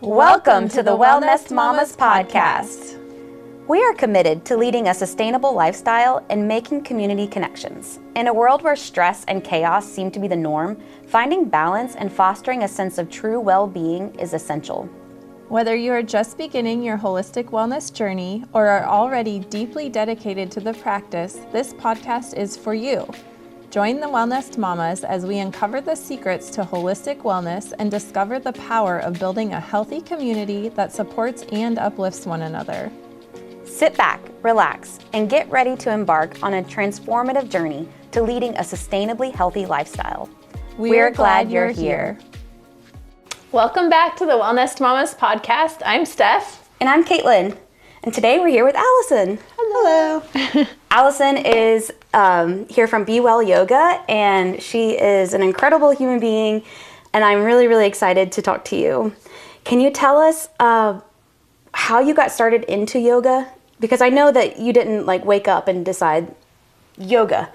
Welcome to the Wellnest Mamas podcast. We are committed to leading a sustainable lifestyle and making community connections. In a world where stress and chaos seem to be the norm, finding balance and fostering a sense of true well-being is essential. Whether you are just beginning your holistic wellness journey or are already deeply dedicated to the practice, this podcast is for you. Join the Wellnest Mamas as we uncover the secrets to holistic wellness and discover the power of building a healthy community that supports and uplifts one another. Sit back, relax, and get ready to embark on a transformative journey to leading a sustainably healthy lifestyle. We're glad you're here. Welcome back to the Wellnest Mamas podcast. I'm Steph. And I'm Caitlin. And today we're here with Allisson. Hello. Allisson is here from Be Well Yoga, and she is an incredible human being, and I'm really, really excited to talk to you. Can you tell us how you got started into yoga? Because I know that you didn't wake up and decide yoga.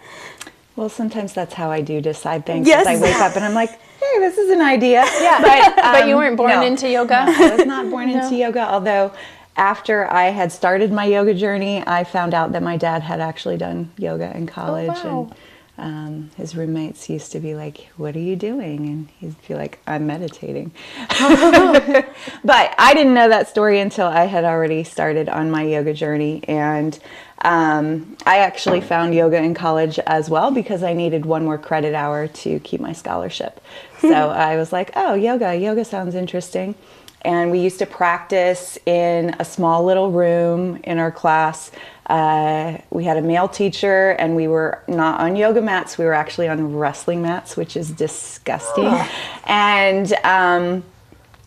Well, sometimes that's how I do decide things. Yes. I wake up and I'm like, hey, this is an idea. Yeah, but you weren't born into yoga? No, I was not born into yoga, although after I had started my yoga journey, I found out that my dad had actually done yoga in college. Oh, wow. And his roommates used to be like, what are you doing? And he'd be like, I'm meditating. But I didn't know that story until I had already started on my yoga journey. And I actually found yoga in college as well because I needed one more credit hour to keep my scholarship. So I was like, oh, yoga sounds interesting. And we used to practice in a small little room in our class. We had a male teacher, and we were not on yoga mats. We were actually on wrestling mats, which is disgusting. And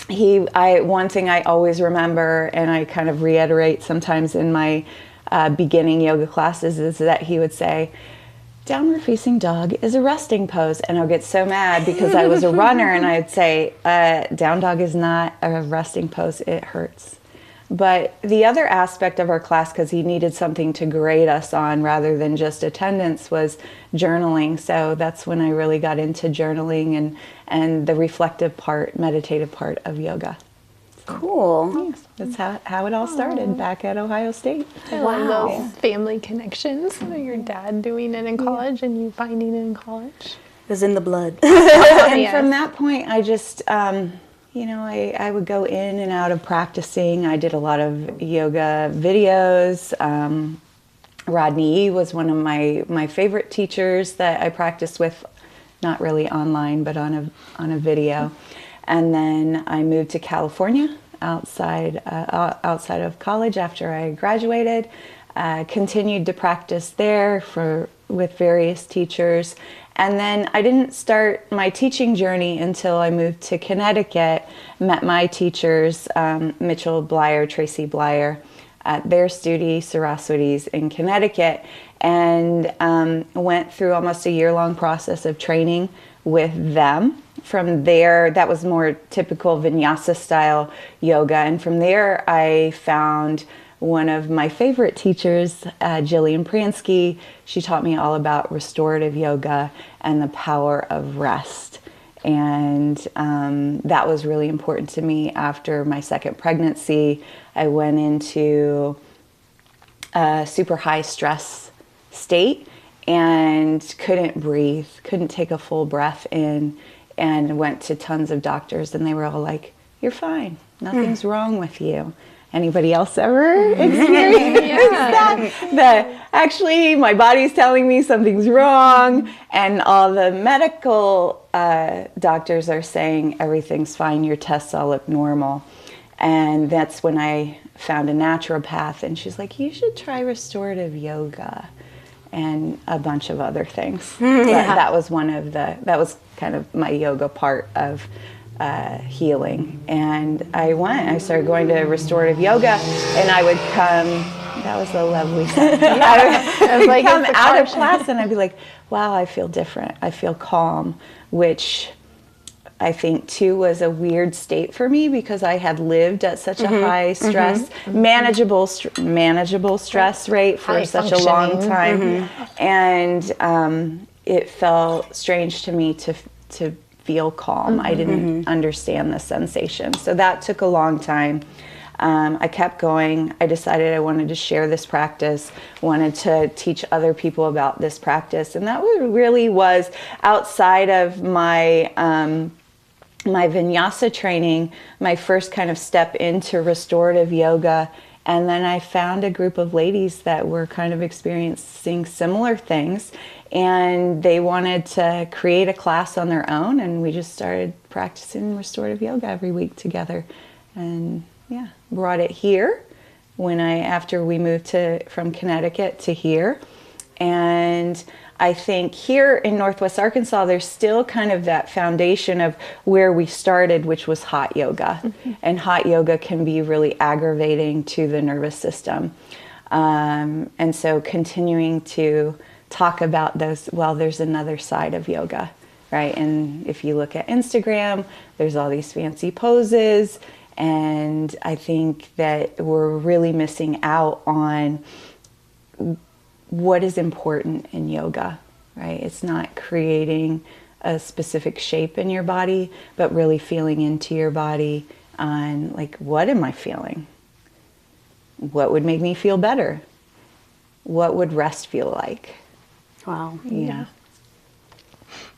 one thing I always remember, and I kind of reiterate sometimes in my beginning yoga classes, is that he would say, downward facing dog is a resting pose. And I'll get so mad because I was a runner and I'd say, down dog is not a resting pose, it hurts. But the other aspect of our class, because he needed something to grade us on rather than just attendance, was journaling. So that's when I really got into journaling and the reflective part, meditative part of yoga. Cool. Yes, that's how it all started back at Ohio State. I love those family connections. Your dad doing it in college and you finding it in college. It was in the blood. And from that point, I just, I would go in and out of practicing. I did a lot of yoga videos. Rodney Yee was one of my favorite teachers that I practiced with, not really online, but on a video. And then I moved to California outside of college after I graduated. Continued to practice there with various teachers. And then I didn't start my teaching journey until I moved to Connecticut, met my teachers, Mitchel, Bleier, Tracy Bleier, at their studio, Saraswati's in Connecticut, and went through almost a year-long process of training with them. From there, that was more typical Vinyasa style yoga. And from there, I found one of my favorite teachers, Jillian Pransky. She taught me all about restorative yoga and the power of rest. And that was really important to me. After my second pregnancy, I went into a super high stress state and couldn't breathe, couldn't take a full breath in, and went to tons of doctors, and they were all like, you're fine, nothing's wrong with you. Anybody else ever experienced that? Actually, my body's telling me something's wrong, and all the medical doctors are saying everything's fine, your tests all look normal. And that's when I found a naturopath, and she's like, you should try restorative yoga and a bunch of other things. That was that was kind of my yoga part of healing. And I started going to restorative yoga, and I would come, that was a lovely sound. I would come out of class and I'd be like, wow, I feel different. I feel calm, which I think too was a weird state for me because I had lived at such a high stress, manageable stress rate for high such a long time. And it felt strange to me to feel calm. I didn't understand the sensation. So that took a long time. I kept going. I decided I wanted to share this practice, wanted to teach other people about this practice. And that really was outside of my my vinyasa training, my first kind of step into restorative yoga. And then I found a group of ladies that were kind of experiencing similar things, and they wanted to create a class on their own, and we just started practicing restorative yoga every week together. And yeah, brought it here after we moved from Connecticut to here. And I think here in Northwest Arkansas, there's still kind of that foundation of where we started, which was hot yoga. And hot yoga can be really aggravating to the nervous system. And so continuing to talk about those, well, there's another side of yoga, right? And if you look at Instagram, there's all these fancy poses. And I think that we're really missing out on what is important in yoga, right? It's not creating a specific shape in your body, but really feeling into your body on, like, what am I feeling? What would make me feel better? What would rest feel like? Wow. Yeah.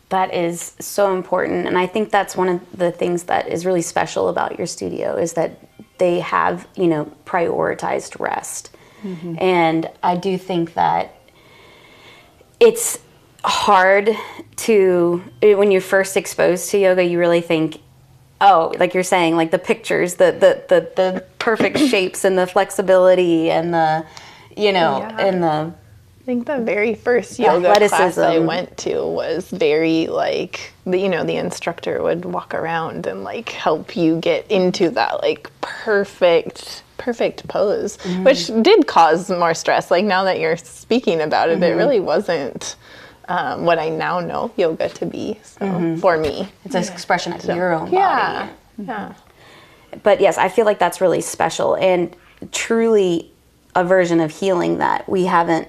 That is so important. And I think that's one of the things that is really special about your studio is that they have, prioritized rest. And I do think that it's hard when you're first exposed to yoga, you really think, oh, like you're saying, like the pictures, the perfect shapes and the flexibility and the, and the... I think the very first yoga class I went to was very like, the instructor would walk around and like help you get into that like perfect pose, which did cause more stress. Like now that you're speaking about it, it really wasn't what I now know yoga to be. So for me, it's an expression of your own body. Yeah. But yes, I feel like that's really special and truly a version of healing that we haven't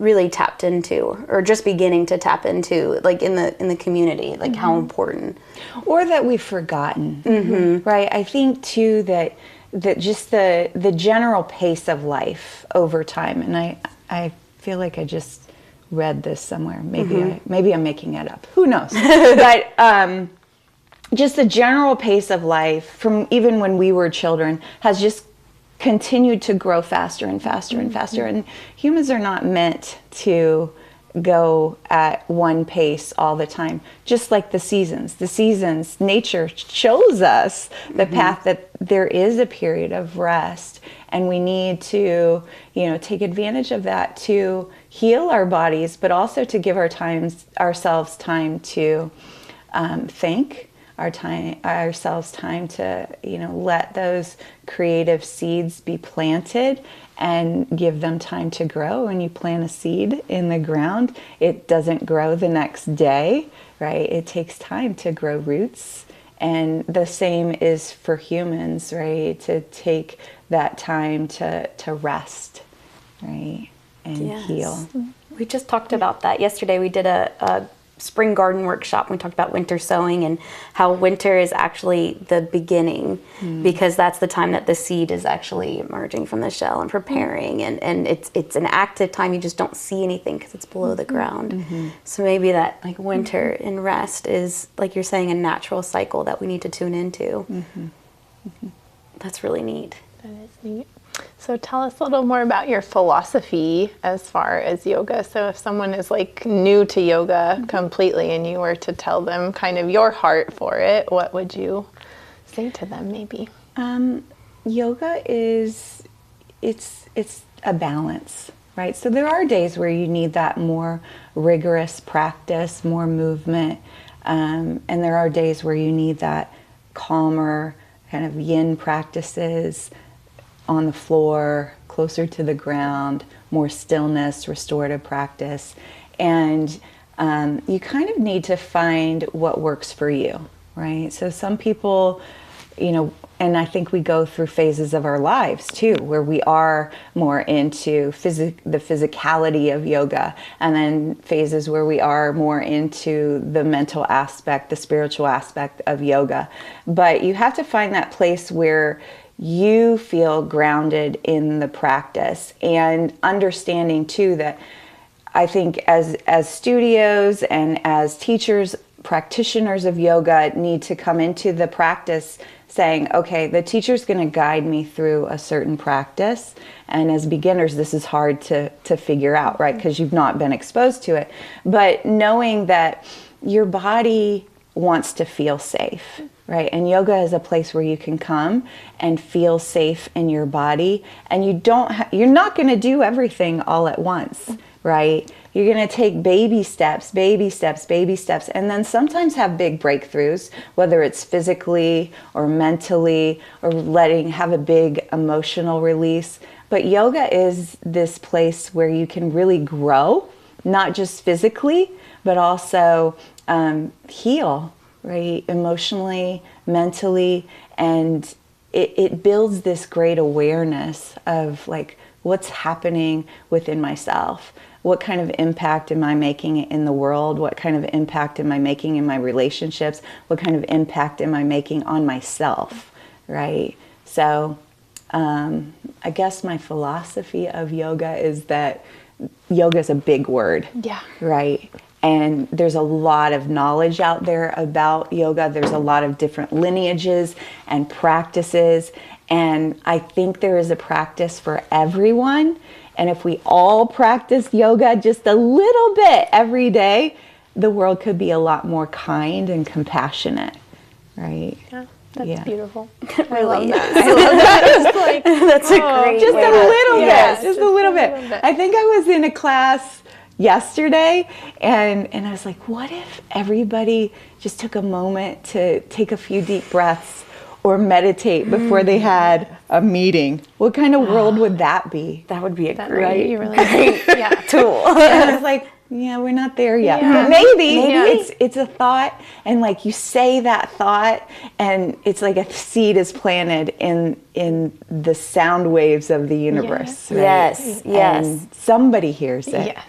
really tapped into, or just beginning to tap into, like in the community, like how important, or that we've forgotten, right? I think too that just the general pace of life over time, and I feel like I just read this somewhere. Maybe I'm making it up. Who knows? But just the general pace of life from even when we were children has just continued to grow faster and faster and faster. And humans are not meant to go at one pace all the time. Just like the seasons. Nature shows us the path that there is a period of rest, and we need to, take advantage of that to heal our bodies, but also to give ourselves time to think. Ourselves time to, let those creative seeds be planted and give them time to grow. When you plant a seed in the ground, it doesn't grow the next day, right? It takes time to grow roots. And the same is for humans, right? To take that time to rest, right? And heal. We just talked about that yesterday. We did a spring garden workshop. We talked about winter sowing and how winter is actually the beginning, because that's the time that the seed is actually emerging from the shell and preparing, and it's an active time. You just don't see anything because it's below the ground. So maybe that like winter and rest is, like you're saying, a natural cycle that we need to tune into. That's really neat. That is neat. So tell us a little more about your philosophy as far as yoga. So if someone is like new to yoga completely and you were to tell them kind of your heart for it, what would you say to them maybe? Yoga it's a balance, right? So there are days where you need that more rigorous practice, more movement, and there are days where you need that calmer kind of yin practices, on the floor, closer to the ground, more stillness, restorative practice. And you kind of need to find what works for you, right? So some people, and I think we go through phases of our lives too, where we are more into the physicality of yoga, and then phases where we are more into the mental aspect, the spiritual aspect of yoga. But you have to find that place where you feel grounded in the practice, and understanding too that I think as studios and as teachers, practitioners of yoga need to come into the practice saying, okay, the teacher's going to guide me through a certain practice. And as beginners, this is hard to figure out, right? Because you've not been exposed to it. But knowing that your body wants to feel safe, right? And yoga is a place where you can come and feel safe in your body. And you're not going to do everything all at once, right? You're going to take baby steps, and then sometimes have big breakthroughs, whether it's physically or mentally, or have a big emotional release. But yoga is this place where you can really grow, not just physically, but also heal, right? Emotionally, mentally, and it builds this great awareness of like what's happening within myself. What kind of impact am I making in the world? What kind of impact am I making in my relationships? What kind of impact am I making on myself, right? So I guess my philosophy of yoga is that yoga is a big word, right? And there's a lot of knowledge out there about yoga. There's a lot of different lineages and practices. And I think there is a practice for everyone. And if we all practice yoga just a little bit every day, the world could be a lot more kind and compassionate, right? Yeah, that's beautiful. I love that. I love that. That's a great just way a little bit, just a little bit. little bit. I think I was in a class yesterday, and I was like, what if everybody just took a moment to take a few deep breaths or meditate before they had a meeting? What kind of world would that be? That would be a That great, would be really great tool. And I was like, yeah, we're not there yet. Yeah. But maybe Yeah. it's a thought, and like you say that thought, and it's like a seed is planted in the sound waves of the universe. Right? Yes, yes. And somebody hears it. Yes.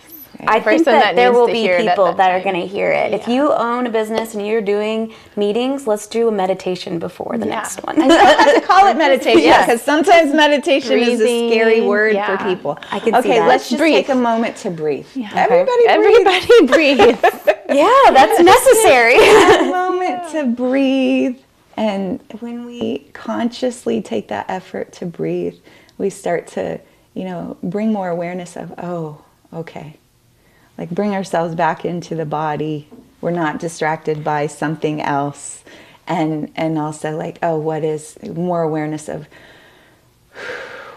I think that there will be people that are going going to hear it. If you own a business and you're doing meetings, let's do a meditation before the next one. I don't have to call it meditation, Yes. because sometimes meditation is a Breathing, scary word for people. I can see that. Let's just Breathe. take a moment to breathe. Yeah. Everybody breathe. Yeah, that's necessary. A moment to breathe. And when we consciously take that effort to breathe, we start to, bring more awareness of, oh, okay. Like bring ourselves back into the body. We're not distracted by something else. And also like, oh, what is more awareness of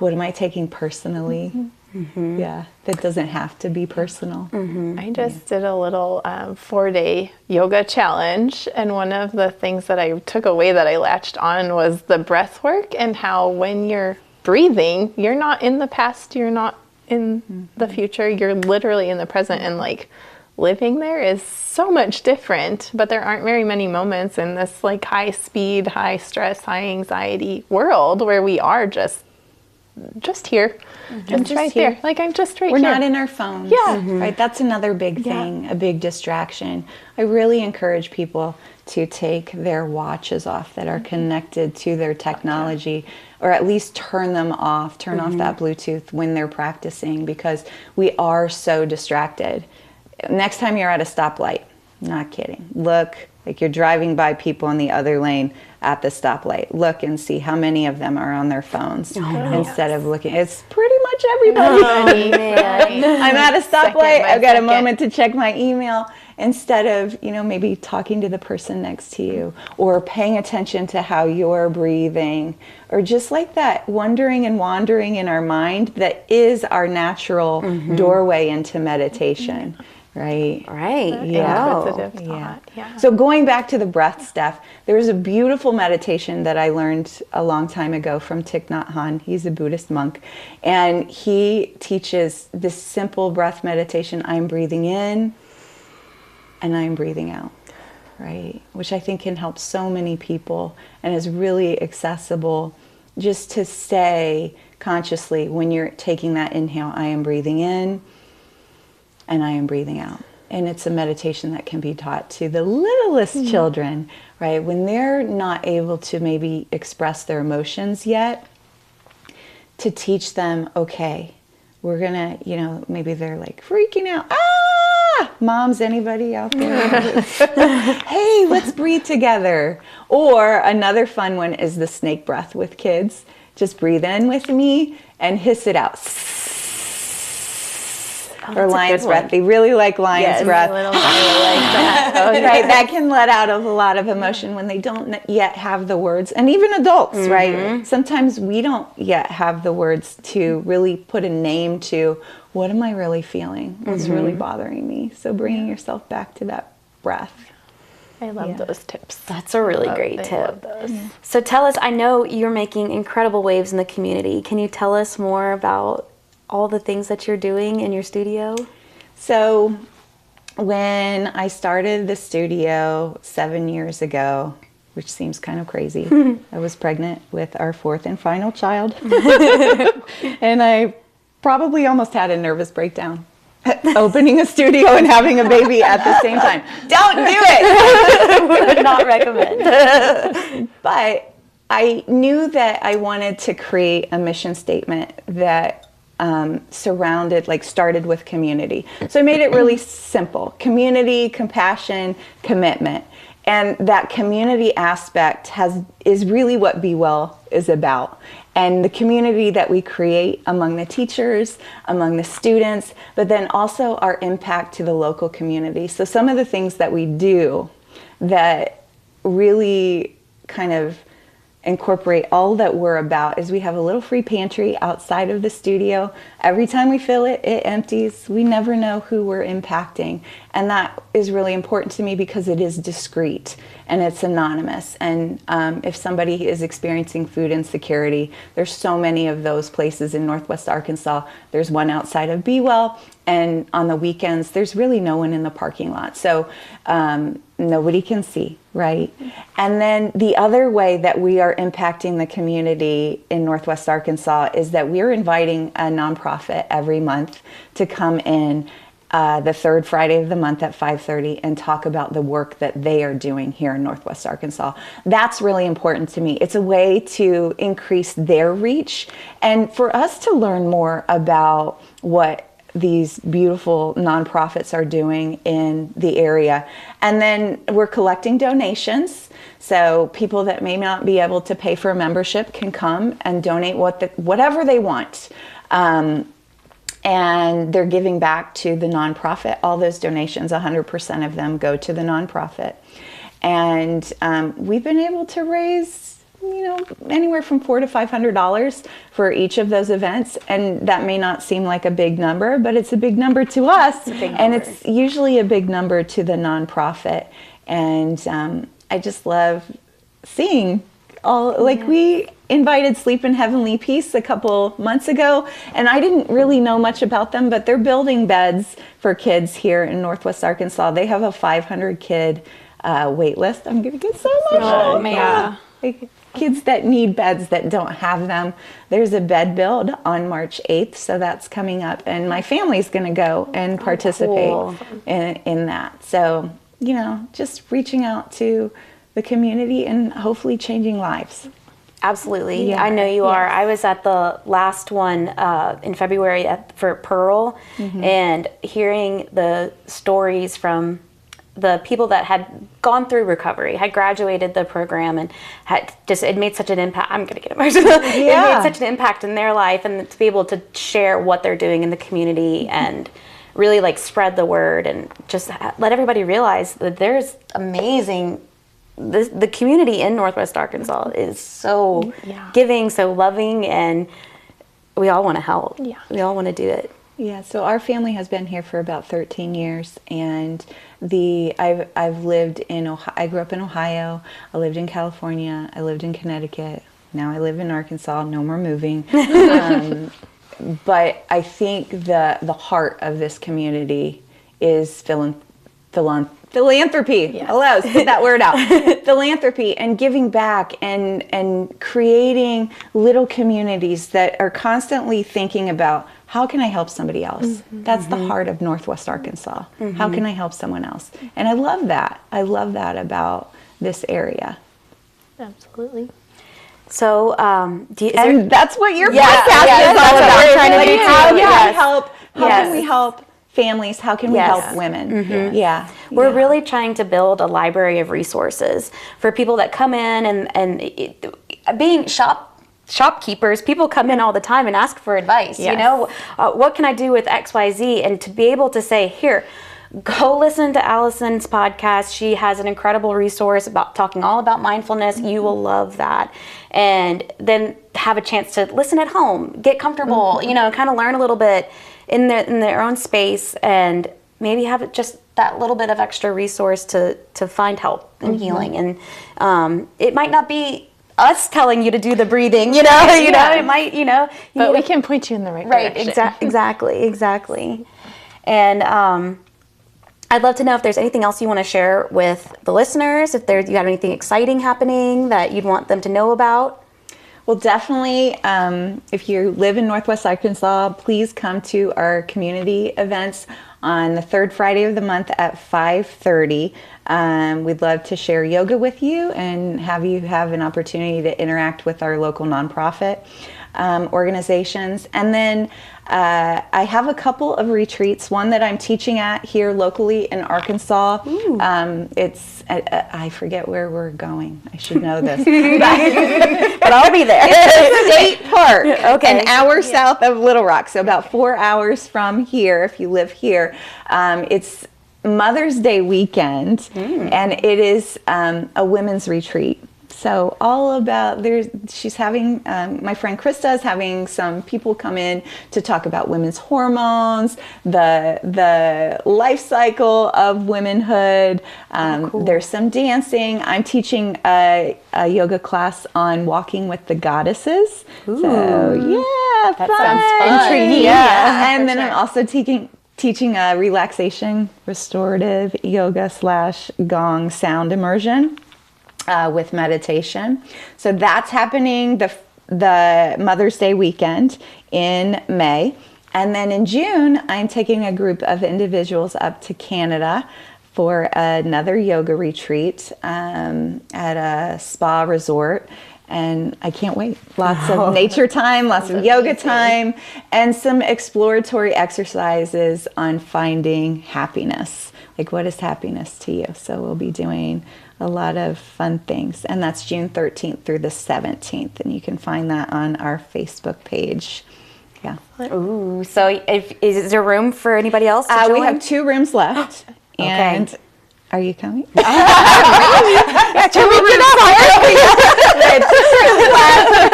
what am I taking personally? Mm-hmm. Yeah, that doesn't have to be personal. Mm-hmm. I just did a little 4-day yoga challenge, and one of the things that I took away that I latched on was the breath work, and how when you're breathing, you're not in the past, you're not in the future, you're literally in the present, and like living there is so much different. But there aren't very many moments in this like high speed, high stress, high anxiety world where we are just here, just right here. there. Like I'm just right We're here. not in our phones. Yeah. Right. That's another big thing, a big distraction. I really encourage people to take their watches off that are connected to their technology, or at least turn them off, turn off that Bluetooth when they're practicing, because we are so distracted. Next time you're at a stoplight, not kidding, look, like you're driving by people in the other lane at the stoplight, look and see how many of them are on their phones instead of looking. It's pretty much everybody. Oh, man. I'm at a stoplight, I've got a moment to check my email, instead of, maybe talking to the person next to you, or paying attention to how you're breathing, or just like that wondering and wandering in our mind that is our natural doorway into meditation. Right. Yeah. Inquisitive thought. Yeah. So going back to the breath stuff, there's a beautiful meditation that I learned a long time ago from Thich Nhat Hanh. He's a Buddhist monk, and he teaches this simple breath meditation. I'm breathing in and I'm breathing out. right? Which I think can help so many people and is really accessible, just to say consciously when you're taking that inhale, I am breathing in and I am breathing out. And it's a meditation that can be taught to the littlest children, right? When they're not able to maybe express their emotions yet, to teach them, okay, we're gonna, maybe they're like freaking out. Ah! Moms, anybody out there? Hey, let's breathe together. Or another fun one is the snake breath with kids. Just breathe in with me and hiss it out. Or lion's breath. They really like lion's breath. Little like that. Right, that can let out a lot of emotion when they don't yet have the words. And even adults, right? Sometimes we don't yet have the words to really put a name to, what am I really feeling? What's really bothering me? So bringing yourself back to that breath. I love those tips. That's a really great tip. So tell us, I know you're making incredible waves in the community. Can you tell us more about all the things that you're doing in your studio? So when I started the studio 7 years ago, which seems kind of crazy, I was pregnant with our fourth and final child. And I probably almost had a nervous breakdown opening a studio and having a baby at the same time. Don't do it! We would not recommend. But I knew that I wanted to create a mission statement that started with community. So I made it really simple. Community, compassion, commitment. And that community aspect is really what Be Well is about. And the community that we create among the teachers, among the students, but then also our impact to the local community. So some of the things that we do that really kind of incorporate all that we're about is we have a little free pantry outside of the studio. Every time we fill it, it empties. We never know who we're impacting. And that is really important to me because it is discreet and it's anonymous. And if somebody is experiencing food insecurity, there's so many of those places in Northwest Arkansas. There's one outside of Be Well, and on the weekends, there's really no one in the parking lot. So nobody can see, right? And then the other way that we are impacting the community in Northwest Arkansas is that we're inviting a nonprofit every month to come in the third Friday of the month at 5:30 and talk about the work that they are doing here in Northwest Arkansas. That's really important to me. It's a way to increase their reach and for us to learn more about what these beautiful nonprofits are doing in the area. And then we're collecting donations. So people that may not be able to pay for a membership can come and donate whatever they want. And they're giving back to the nonprofit. All those donations, 100% of them go to the nonprofit. And we've been able to raise anywhere from $400 to $500 for each of those events. And that may not seem like a big number, but it's a big number to us. And it's usually a big number to the nonprofit. And I just love seeing all, we invited Sleep in Heavenly Peace a couple months ago, and I didn't really know much about them, but they're building beds for kids here in Northwest Arkansas. They have a 500 kid wait list. I'm going to get so much. Oh, man. Kids that need beds that don't have them. There's a bed build on March 8th, so that's coming up, and my family's going to go and participate in that. So, just reaching out to the community and hopefully changing lives. Absolutely. Yeah. I know you are. I was at the last one in February for Pearl, and hearing the stories from the people that had gone through recovery, had graduated the program, and it made such an impact. I'm going to get emotional. It made such an impact in their life, and to be able to share what they're doing in the community and really spread the word and just let everybody realize that there's amazing. The community in Northwest Arkansas is so giving, so loving, and we all want to help. Yeah. We all want to do it. Yeah, so our family has been here for about 13 years, and I've lived in Ohio. I grew up in Ohio. I lived in California. I lived in Connecticut. Now I live in Arkansas. No more moving. But I think the heart of this community is philanthropy. Yes. Hello, spit that word out. Philanthropy and giving back and creating little communities that are constantly thinking about, how can I help somebody else? Mm-hmm. That's the heart of Northwest Arkansas. Mm-hmm. How can I help someone else? And I love that. I love that about this area. Absolutely. So, that's what your podcast is all about. Trying to do. How can we help? How can we help families? How can we help women? Mm-hmm. Yeah. We're really trying to build a library of resources for people that come in and being shopkeepers, people come in all the time and ask for advice. Yes. You know, what can I do with XYZ? And to be able to say, here, go listen to Allisson's podcast. She has an incredible resource about talking all about mindfulness. Mm-hmm. You will love that. And then have a chance to listen at home, get comfortable, you know, kind of learn a little bit in their own space, and maybe have just that little bit of extra resource to find help and healing. And it might not be us telling you to do the breathing, you know, it might, but we can point you in the right direction. Exactly. And I'd love to know if there's anything else you want to share with the listeners, if you have anything exciting happening that you'd want them to know about. Well, definitely, if you live in Northwest Arkansas, please come to our community events on the third Friday of the month at 5:30. We'd love to share yoga with you and have you have an opportunity to interact with our local nonprofit organizations. And then I have a couple of retreats, one that I'm teaching at here locally in Arkansas. I forget where we're going. I should know this. But I'll be there. It's a state park, an hour south of Little Rock, so about 4 hours from here if you live here. It's Mother's Day weekend, and it is a women's retreat. So all about she's having, my friend Krista is having some people come in to talk about women's hormones, the life cycle of womenhood. Cool. There's some dancing. I'm teaching a yoga class on walking with the goddesses. Ooh. So yeah, that sounds fun. Intriguing. Yeah. And then I'm also teaching a relaxation restorative yoga / gong sound immersion. With meditation. So that's happening the Mother's Day weekend in May. And then in June, I'm taking a group of individuals up to Canada for another yoga retreat at a spa resort. And I can't wait. Lots of nature time, lots of yoga time, and some exploratory exercises on finding happiness. Like, what is happiness to you? So we'll be doing a lot of fun things. And that's June 13th through the 17th. And you can find that on our Facebook page. Yeah. Ooh, so is there room for anybody else to join? We have 2 rooms left. And are you coming? Yeah, 2 rooms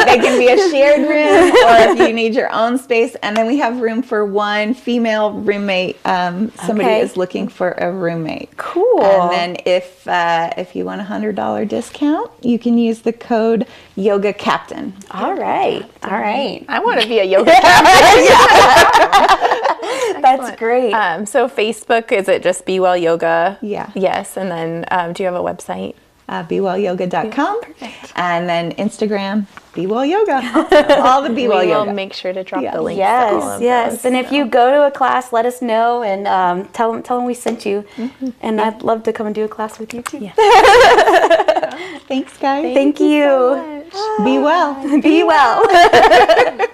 They can be a shared room, or if you need your own space. And then we have room for 1 female roommate. Somebody is looking for a roommate. Cool. And then if you want a $100 discount, you can use the code Yoga Captain. All right. I want to be a yoga captain. That's great. So Facebook, is it just Be Well Yoga? Yeah. Yes. And then do you have a website? BeWellYoga.com. And then Instagram, Be Well Yoga. All the Be Well Yoga. We will make sure to drop the links. Yes. And if you go to a class, let us know and tell them we sent you. Mm-hmm. And I'd love to come and do a class with you too. Yes. Thanks, guys. Thank you. So much. Be well. Be well.